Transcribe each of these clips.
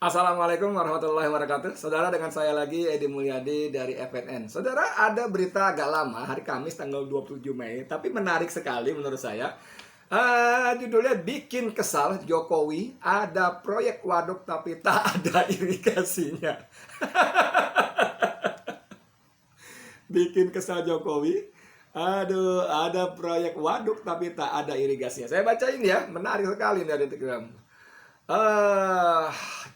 Assalamualaikum warahmatullahi wabarakatuh. Saudara, dengan saya lagi Edi Mulyadi dari FNN. Saudara, ada berita agak lama hari Kamis tanggal 27 Mei, tapi menarik sekali menurut saya. Judulnya bikin kesal Jokowi, ada proyek waduk tapi tak ada irigasinya. Bikin kesal Jokowi. Aduh, ada proyek waduk tapi tak ada irigasinya. Saya bacain ya, menarik sekali dari Telegram. Eh,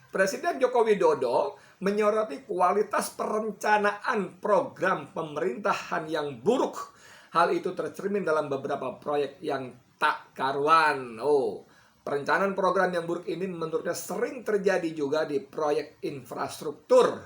Presiden Joko Widodo menyoroti kualitas perencanaan program pemerintahan yang buruk. Hal itu tercermin dalam beberapa proyek yang tak karuan. Perencanaan program yang buruk ini menurutnya sering terjadi juga di proyek infrastruktur.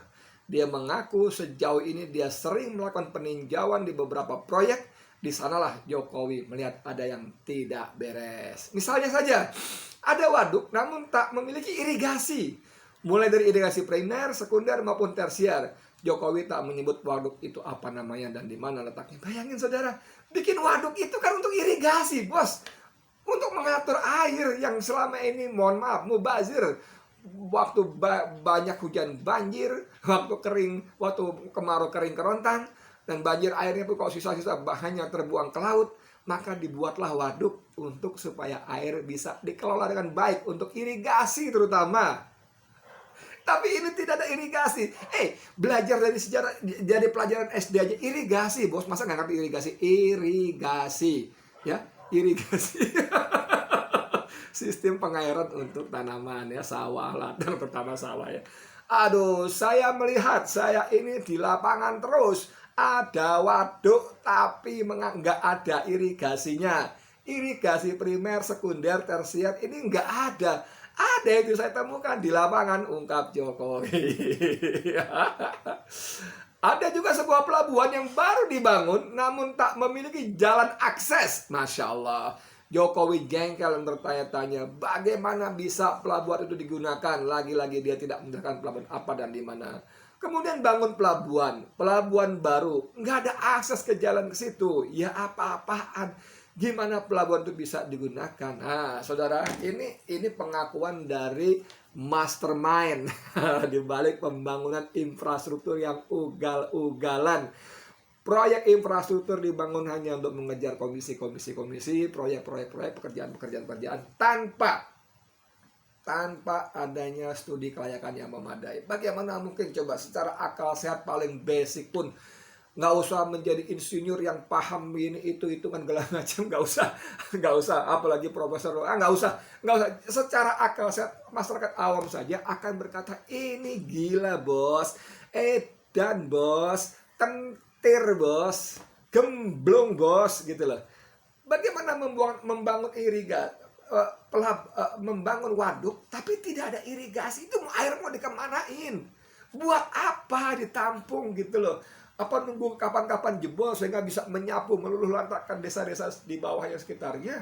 Dia mengaku sejauh ini dia sering melakukan peninjauan di beberapa proyek. Di sanalah Jokowi melihat ada yang tidak beres. Misalnya saja, ada waduk namun tak memiliki irigasi. Mulai dari irigasi primer, sekunder maupun tersier. Jokowi tak menyebut waduk itu apa namanya dan di mana letaknya. Bayangin saudara, bikin waduk itu kan untuk irigasi, bos. Untuk mengatur air yang selama ini, mohon maaf, mubazir. Waktu banyak hujan banjir, waktu kering, waktu kemarau kering kerontang, dan banjir airnya pun kalau sisa-sisa hanya terbuang ke laut, maka dibuatlah waduk untuk supaya air bisa dikelola dengan baik untuk irigasi terutama. Tapi ini tidak ada irigasi. Belajar dari sejarah, jadi pelajaran SD aja irigasi, bos. Masa nggak ngerti irigasi? Irigasi, ya, irigasi. Sistem pengairan untuk tanaman, ya, sawah, ladang, terutama sawah, ya. Aduh, saya melihat saya ini di lapangan terus ada waduk tapi nggak ada irigasinya. Irigasi primer, sekunder, tersier ini nggak ada. Ada itu saya temukan di lapangan, ungkap Jokowi. Ada juga sebuah pelabuhan yang baru dibangun namun tak memiliki jalan akses. Masya Allah. Jokowi jengkel dan bertanya-tanya bagaimana bisa pelabuhan itu digunakan. Lagi-lagi dia tidak menjelaskan pelabuhan apa dan di mana. Kemudian bangun pelabuhan baru, nggak ada akses ke jalan ke situ. Ya apa-apaan. Gimana pelabuhan itu bisa digunakan? Nah, saudara, ini pengakuan dari mastermind di balik pembangunan infrastruktur yang ugal-ugalan. Proyek infrastruktur dibangun hanya untuk mengejar komisi, proyek, pekerjaan tanpa adanya studi kelayakan yang memadai. Bagaimana mungkin coba secara akal sehat paling basic pun, nggak usah menjadi insinyur yang paham ini itu kan segala macam, nggak usah, apalagi profesor, nggak usah. Secara akal sehat masyarakat awam saja akan berkata ini gila bos, dan bos, kentir bos, gemblong bos, gitu loh. Bagaimana membangun irigasi, membangun waduk tapi tidak ada irigasi? Itu air mau dikemanain? Buat apa ditampung, gitu loh? Apa nunggu kapan-kapan jebol sehingga bisa menyapu meluluh lantakkan desa-desa di bawahnya sekitarnya?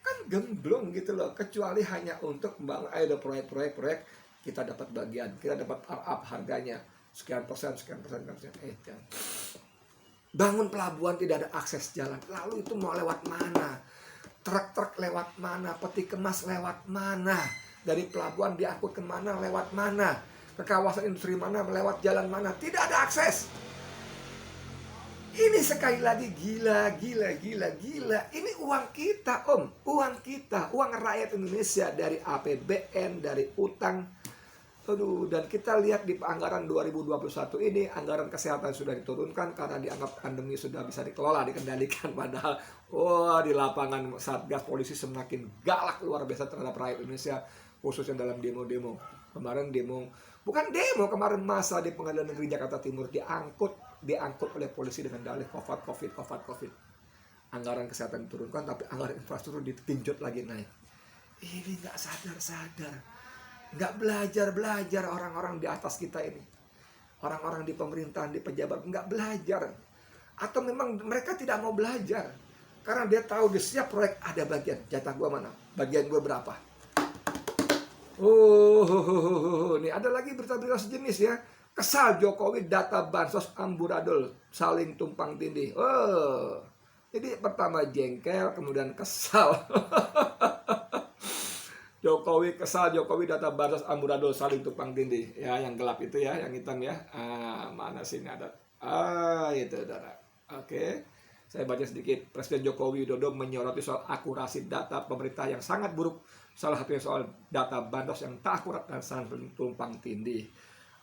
Kan gemblong, gitu loh. Kecuali hanya untuk membangun ada proyek kita dapat bagian, kita dapat up harganya sekian persen. Bangun pelabuhan tidak ada akses jalan, lalu itu mau lewat mana? Truk lewat mana? Peti kemas lewat mana? Dari pelabuhan diangkut kemana? Lewat mana? Ke kawasan industri mana? Lewat jalan mana? Tidak ada akses. Ini sekali lagi gila. Ini uang kita, uang kita, uang rakyat Indonesia, dari APBN, dari utang. Dan kita lihat di anggaran 2021 ini, anggaran kesehatan sudah diturunkan karena dianggap pandemi sudah bisa dikelola, dikendalikan. Padahal di lapangan Satgas polisi semakin galak luar biasa terhadap rakyat Indonesia, khususnya dalam demo-demo. Kemarin kemarin masa di Pengadilan Negeri Jakarta Timur diangkut oleh polisi dengan dalih COVID. Anggaran kesehatan diturunkan tapi anggaran infrastruktur ditinjot lagi naik. Ini nggak sadar. Nggak belajar orang-orang di atas kita ini, orang-orang di pemerintahan, di pejabat, nggak belajar. Atau memang mereka tidak mau belajar karena dia tahu di setiap proyek ada bagian, jatah gua mana, bagian gua berapa. Ini ada lagi berita-berita sejenis, ya. Kesal Jokowi data bansos amburadul saling tumpang tindih. Jadi pertama jengkel, kemudian kesal. Jokowi kesal, Jokowi data bansos amburadul saling tumpang tindih. Ya, yang gelap itu ya, yang hitam ya. Mana sini ada? Itu saudara. Oke. Saya baca sedikit. Presiden Joko Widodo menyoroti soal akurasi data pemerintah yang sangat buruk. Salah satunya soal data bansos yang tak akurat dan saling tumpang tindih.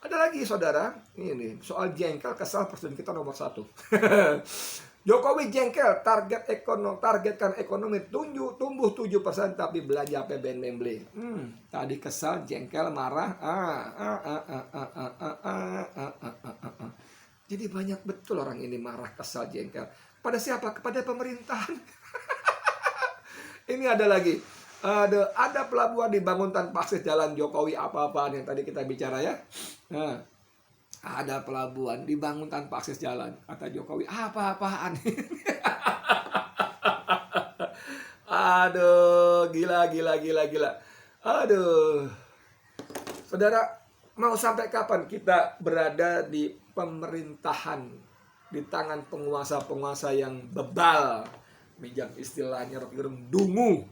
Ada lagi saudara, ini soal jengkel kesal presiden kita nomor 1. Jokowi jengkel targetkan ekonomi tumbuh 7% tapi belanja APBN membeli. Tadi kesal, jengkel, marah. Jadi banyak betul orang ini marah, kesal, jengkel. Pada siapa? Kepada pemerintahan. Ini ada lagi. Ada pelabuhan dibangun tanpa akses jalan. Jokowi apa-apaan yang tadi kita bicara ya. Ada pelabuhan dibangun tanpa akses jalan. Kata Jokowi, apa-apaan. Aduh, gila. Aduh. Saudara, mau sampai kapan kita berada di pemerintahan, di tangan penguasa-penguasa yang bebal, minjam istilahnya Rocky Gerung, dungu.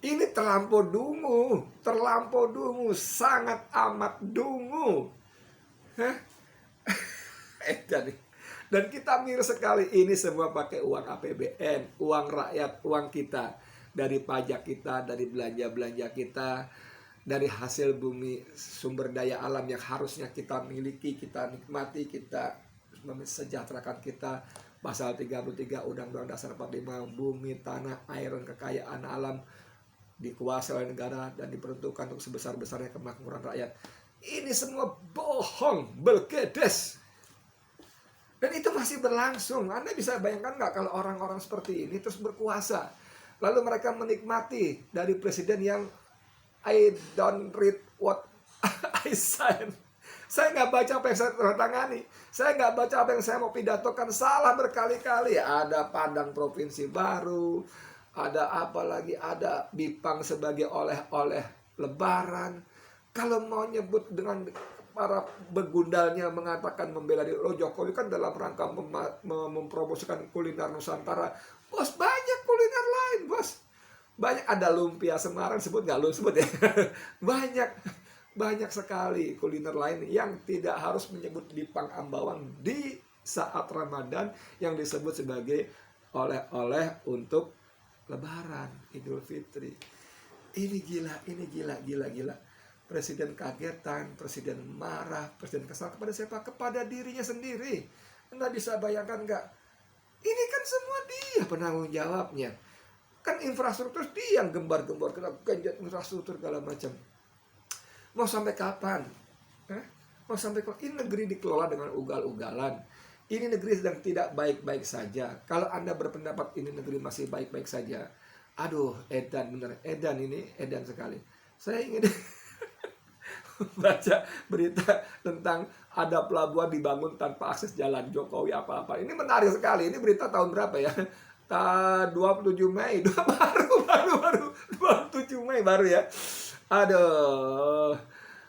Ini terlampau dungu, sangat amat dungu. Dan kita miris sekali, ini semua pakai uang APBN, uang rakyat, uang kita, dari pajak kita, dari belanja-belanja kita, dari hasil bumi, sumber daya alam yang harusnya kita miliki, kita nikmati, kita mesejahterakan kita. Pasal 33 Undang-Undang Dasar 45, bumi, tanah, air, dan kekayaan alam dikuasai oleh negara dan diperuntukkan untuk sebesar-besarnya kemakmuran rakyat. Ini semua bohong, belgedes. Dan itu masih berlangsung. Anda bisa bayangkan nggak kalau orang-orang seperti ini terus berkuasa, lalu mereka menikmati dari presiden yang I don't read what I sign. Saya nggak baca apa yang saya tangani. Saya nggak baca apa yang saya mau pidatokan. Salah berkali-kali. Ada Padang Provinsi baru. Ada apa lagi? Ada Bipang sebagai oleh-oleh Lebaran. Kalau mau nyebut dengan para begundalnya mengatakan membela diri, Jokowi kan dalam rangka mempromosikan kuliner Nusantara. Bos, banyak kuliner lain, bos. Banyak, ada lumpia Semarang, sebut nggak lu sebut ya. Banyak sekali kuliner lain yang tidak harus menyebut Bipang Ambawang di saat Ramadan yang disebut sebagai oleh-oleh untuk Lebaran, Idul Fitri. Ini gila. Presiden kagetan, presiden marah, presiden kesal kepada siapa? Kepada dirinya sendiri. Anda bisa bayangkan nggak? Ini kan semua dia penanggung jawabnya. Kan infrastruktur dia yang gembar-gembor, kita genjot infrastruktur segala macam. Mau sampai kapan? Mau sampai kapan? Ini negeri dikelola dengan ugal-ugalan. Ini negeri sedang tidak baik-baik saja. Kalau Anda berpendapat ini negeri masih baik-baik saja, aduh, edan bener. Edan sekali. Saya ingin baca berita tentang ada pelabuhan dibangun tanpa akses jalan. Jokowi apa-apa. Ini menarik sekali. Ini berita tahun berapa ya? 27 Mei. Baru 27 Mei baru ya. Aduh.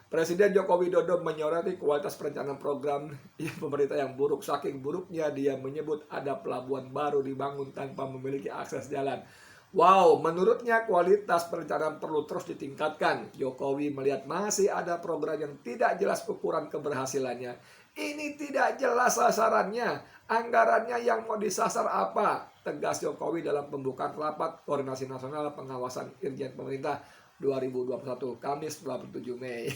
Presiden Joko Widodo menyoroti kualitas perencanaan program pemerintah yang buruk. Saking buruknya dia menyebut ada pelabuhan baru dibangun tanpa memiliki akses jalan. Wow, menurutnya kualitas perencanaan perlu terus ditingkatkan. Jokowi melihat masih ada program yang tidak jelas ukuran keberhasilannya. Ini tidak jelas sasarannya. Anggarannya yang mau disasar apa? Tegas Jokowi dalam pembukaan rapat Koordinasi Nasional Pengawasan Irjen Pemerintah 2021, Kamis 27 Mei.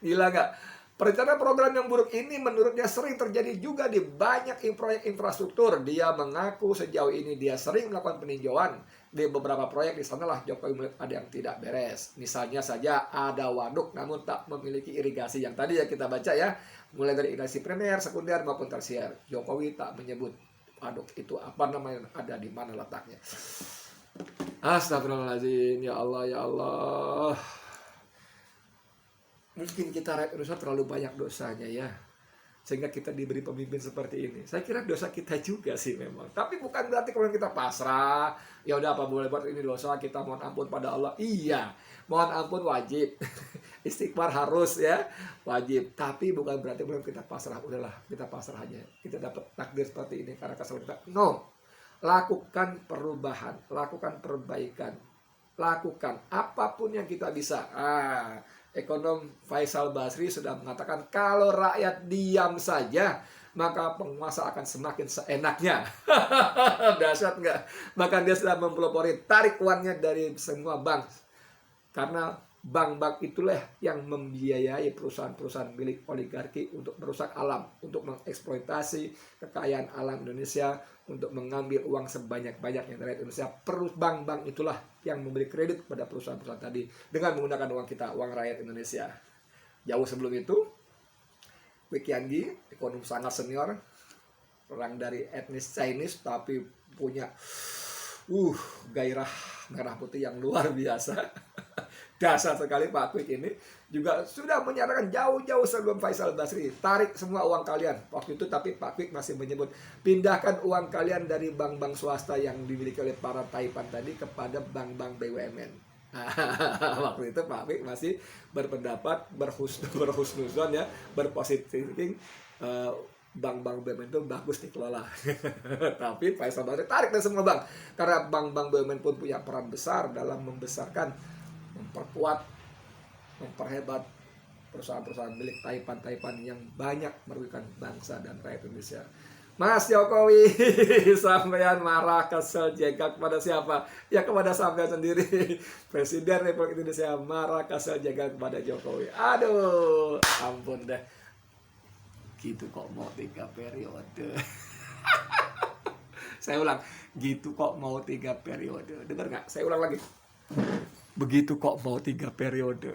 Gila nggak? Perencanaan program yang buruk ini menurutnya sering terjadi juga di banyak proyek infrastruktur. Dia mengaku sejauh ini dia sering melakukan peninjauan di beberapa proyek. Di sanalah Jokowi melihat ada yang tidak beres. Misalnya saja ada waduk namun tak memiliki irigasi. Yang tadi ya kita baca ya, mulai dari irigasi primer, sekunder maupun tersier. Jokowi tak menyebut waduk itu apa namanya, ada di mana letaknya. Astagfirullahaladzim, ya Allah. Mungkin kita rakyat Indonesia terlalu banyak dosanya ya, sehingga kita diberi pemimpin seperti ini. Saya kira dosa kita juga sih memang. Tapi bukan berarti kalau kita pasrah, ya udah apa boleh buat ini dosa, kita mohon ampun pada Allah. Iya, mohon ampun wajib. Istighfar harus ya, wajib. Tapi bukan berarti belum kita pasrah. Udahlah, kita pasrah aja. Kita dapat takdir seperti ini karena kesalahan kita. No. Lakukan perubahan, lakukan perbaikan. lakukan apapun yang kita bisa. Ekonom Faisal Basri sudah mengatakan kalau rakyat diam saja maka penguasa akan semakin seenaknya. Dahsyat nggak? Bahkan dia sudah mempelopori tarik uangnya dari semua bank. Karena bank-bank itulah yang membiayai perusahaan-perusahaan milik oligarki untuk merusak alam, untuk mengeksploitasi kekayaan alam Indonesia, untuk mengambil uang sebanyak-banyaknya dari Indonesia. Bank-bank itulah yang memberi kredit kepada perusahaan-perusahaan tadi dengan menggunakan uang kita, uang rakyat Indonesia. Jauh sebelum itu, Kwik Kian Gi, ekonom sangat senior, orang dari etnis Chinese tapi punya gairah merah putih yang luar biasa. Dasar sekali Pak Kwik ini juga sudah menyatakan jauh-jauh sebelum Faisal Basri, tarik semua uang kalian. Waktu itu tapi Pak Kwik masih menyebut, pindahkan uang kalian dari bank-bank swasta yang dimiliki oleh para Taipan tadi kepada bank-bank BUMN. Waktu itu Pak Kwik masih berpendapat berhusnuzon ya, berpositif thinking, bank-bank BUMN itu bagus dikelola. Tapi Faisal Basri tarik dari semua bank, karena bank-bank BUMN pun punya peran besar dalam membesarkan, memperkuat, memperhebat perusahaan-perusahaan milik Taipan yang banyak merugikan bangsa dan rakyat Indonesia. Mas Jokowi, sampean marah, kesel, jengkel kepada siapa? Ya kepada sampean sendiri. Presiden Republik Indonesia marah, kesel, jengkel kepada Jokowi. Aduh, ampun deh. Gitu kok mau 3 periode. Saya ulang, gitu kok mau 3 periode. Dengar nggak? Saya ulang lagi. Begitu kok mau 3 periode.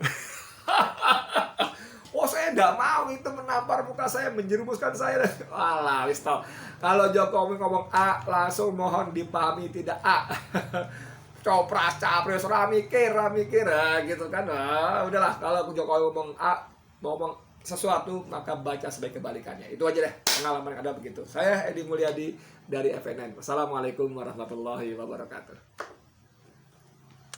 Oh, saya tidak mau itu menampar muka saya, menjerumuskan saya. Walah, wis tau. Kalau Jokowi ngomong A, langsung mohon dipahami tidak A. Copras, capres, ramikir, gitu kan. Udahlah, kalau Jokowi ngomong A, ngomong sesuatu, maka baca sebagai kebalikannya. Itu aja deh, pengalaman yang ada begitu. Saya Edi Mulyadi dari FNN. Wassalamualaikum warahmatullahi wabarakatuh.